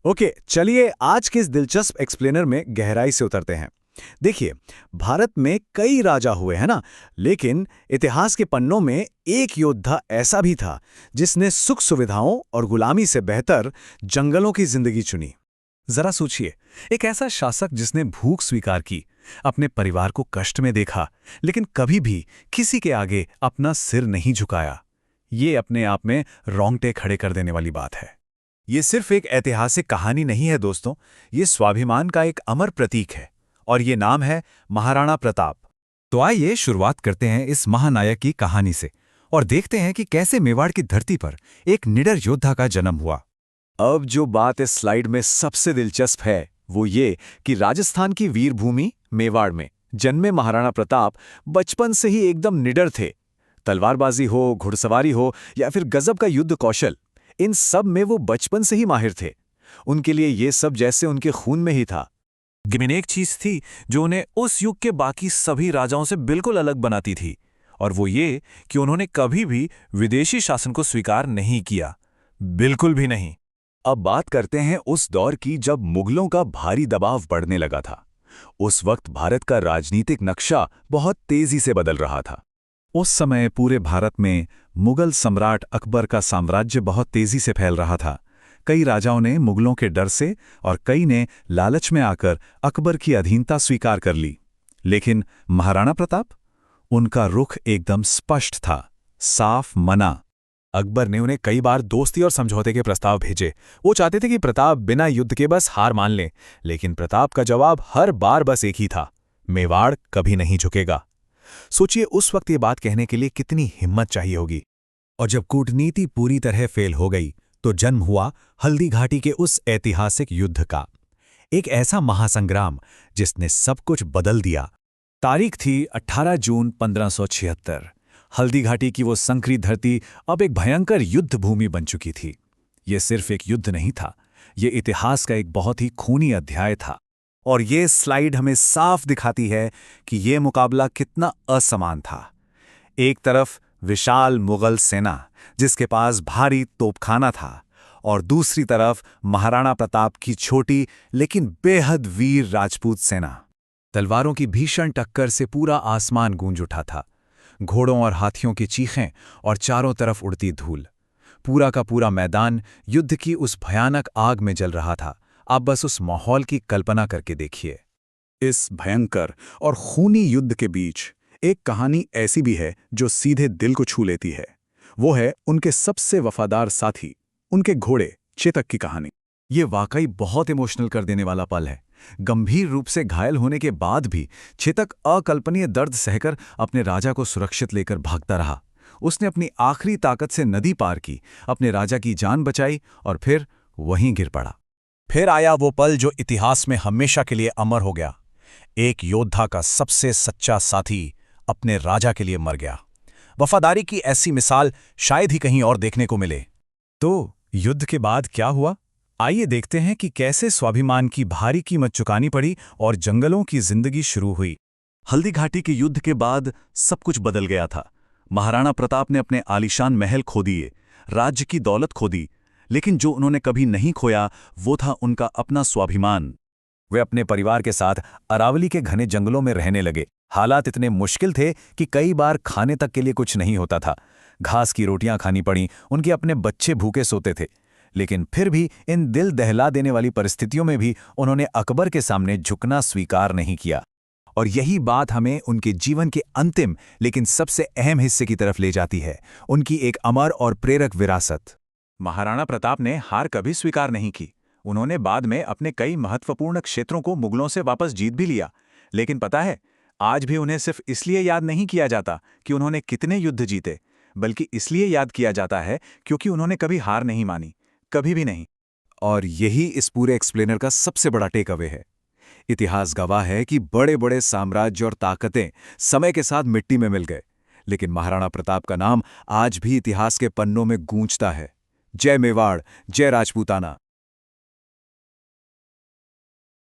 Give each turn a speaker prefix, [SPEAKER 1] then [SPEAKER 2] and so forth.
[SPEAKER 1] Okay, चलिए आज के इस दिलचस्प एक्सप्लेनर में गहराई से उतरते हैं। देखिए, भारत में कई राजा हुए हैं ना, लेकिन इतिहास के पन्नों में एक योद्धा ऐसा भी था जिसने सुख सुविधाओं और गुलामी से बेहतर जंगलों की जिंदगी चुनी। जरा सोचिए, एक ऐसा शासक जिसने भूख स्वीकार की, अपने परिवार को कष्ट में देखा, लेकिन कभी भी किसी के आगे अपना सिर नहीं झुकाया। ये अपने आप में रोंगटे खड़े कर देने वाली बात है। ये सिर्फ एक ऐतिहासिक कहानी नहीं है दोस्तों, ये स्वाभिमान का एक अमर प्रतीक है, और ये नाम है महाराणा प्रताप। तो आइए शुरुआत करते हैं इस महानायक की कहानी से और देखते हैं कि कैसे मेवाड़ की धरती पर एक निडर योद्धा का जन्म हुआ। अब जो बात इस स्लाइड में सबसे दिलचस्प है वो ये कि राजस्थान की वीर भूमि मेवाड़ में जन्मे महाराणा प्रताप बचपन से ही एकदम निडर थे। तलवारबाजी हो, घुड़सवारी हो या फिर गजब का युद्ध कौशल, इन सब में वो बचपन से ही माहिर थे। उनके लिए ये सब जैसे उनके खून में ही था।
[SPEAKER 2] लेकिन एक चीज थी जो उन्हें उस युग के बाकी सभी राजाओं से बिल्कुल अलग बनाती थी, और वो ये कि उन्होंने कभी भी विदेशी शासन को स्वीकार नहीं किया, बिल्कुल भी नहीं।
[SPEAKER 1] अब बात करते हैं उस दौर की जब मुगलों का भारी दबाव बढ़ने लगा था। उस वक्त भारत का राजनीतिक नक्शा बहुत तेजी से बदल रहा था। उस समय पूरे भारत में मुगल सम्राट अकबर का साम्राज्य बहुत तेजी से फैल रहा था। कई राजाओं ने मुगलों के डर से और कई ने लालच में आकर अकबर की अधीनता स्वीकार कर ली। लेकिन महाराणा प्रताप, उनका रुख एकदम स्पष्ट था, साफ मना। अकबर ने उन्हें कई बार दोस्ती और समझौते के प्रस्ताव भेजे। वो चाहते थे कि प्रताप बिना युद्ध के बस हार मान लें, लेकिन प्रताप का जवाब हर बार बस एक ही था, मेवाड़ कभी नहीं झुकेगा। सोचिए उस वक्त ये बात कहने के लिए कितनी हिम्मत चाहिए होगी। और जब कूटनीति पूरी तरह फेल हो गई तो जन्म हुआ हल्दी घाटी के उस ऐतिहासिक युद्ध का, एक ऐसा महासंग्राम जिसने सब कुछ बदल दिया। तारीख थी 18 जून 1576। हल्दी घाटी की वो संकरी धरती अब एक भयंकर युद्ध भूमि बन चुकी थी। ये सिर्फ एक युद्ध नहीं था, ये इतिहास का एक बहुत ही खूनी अध्याय था। और ये स्लाइड हमें साफ दिखाती है कि ये मुकाबला कितना असमान था। एक तरफ विशाल मुगल सेना जिसके पास भारी तोपखाना था, और दूसरी तरफ महाराणा प्रताप की छोटी लेकिन बेहद वीर राजपूत सेना। तलवारों की भीषण टक्कर से पूरा आसमान गूंज उठा था, घोड़ों और हाथियों की चीखें और चारों तरफ उड़ती धूल। पूरा का पूरा मैदान युद्ध की उस भयानक आग में जल रहा था। आप बस उस माहौल की कल्पना करके देखिए। इस भयंकर और खूनी युद्ध के बीच एक कहानी ऐसी भी है जो सीधे दिल को छू लेती है। वो है उनके सबसे वफादार साथी, उनके घोड़े चेतक की कहानी। ये वाकई बहुत इमोशनल कर देने वाला पल है। गंभीर रूप से घायल होने के बाद भी चेतक अकल्पनीय दर्द सहकर अपने राजा को सुरक्षित लेकर भागता रहा। उसने अपनी आखिरी ताकत से नदी पार की, अपने राजा की जान बचाई और फिर वहीं गिर पड़ा। फिर आया वो पल जो इतिहास में हमेशा के लिए अमर हो गया। एक योद्धा का सबसे सच्चा साथी अपने राजा के लिए मर गया। वफादारी की ऐसी मिसाल शायद ही कहीं और देखने को मिले। तो युद्ध के बाद क्या हुआ? आइए देखते हैं कि कैसे स्वाभिमान की भारी कीमत चुकानी पड़ी और जंगलों की जिंदगी शुरू हुई। हल्दी घाटी के युद्ध के बाद सब कुछ बदल गया था। महाराणा प्रताप ने अपने आलीशान महल खो दिए, राज्य की दौलत खो दी, लेकिन जो उन्होंने कभी नहीं खोया वो था उनका अपना स्वाभिमान। वे अपने परिवार के साथ अरावली के घने जंगलों में रहने लगे। हालात इतने मुश्किल थे कि कई बार खाने तक के लिए कुछ नहीं होता था। घास की रोटियां खानी पड़ी, उनके अपने बच्चे भूखे सोते थे। लेकिन फिर भी इन दिल दहला देने वाली परिस्थितियों में भी उन्होंने अकबर के सामने झुकना स्वीकार नहीं किया। और यही बात हमें उनके जीवन के अंतिम लेकिन सबसे अहम हिस्से की तरफ ले जाती है, उनकी एक अमर और प्रेरक विरासत। महाराणा प्रताप ने हार कभी स्वीकार नहीं की। उन्होंने बाद में अपने कई महत्वपूर्ण क्षेत्रों को मुगलों से वापस जीत भी लिया। लेकिन पता है, आज भी उन्हें सिर्फ इसलिए याद नहीं किया जाता कि उन्होंने कितने युद्ध जीते, बल्कि इसलिए याद किया जाता है क्योंकि उन्होंने कभी हार नहीं मानी, कभी भी नहीं। और यही इस पूरे एक्सप्लेनर का सबसे बड़ा टेक अवे है। इतिहास गवाह है कि बड़े बड़े साम्राज्य और ताकतें समय के साथ मिट्टी में मिल गए, लेकिन महाराणा प्रताप का नाम आज भी इतिहास के पन्नों में गूंजता है। जय मेवाड़, जय राजपूताना।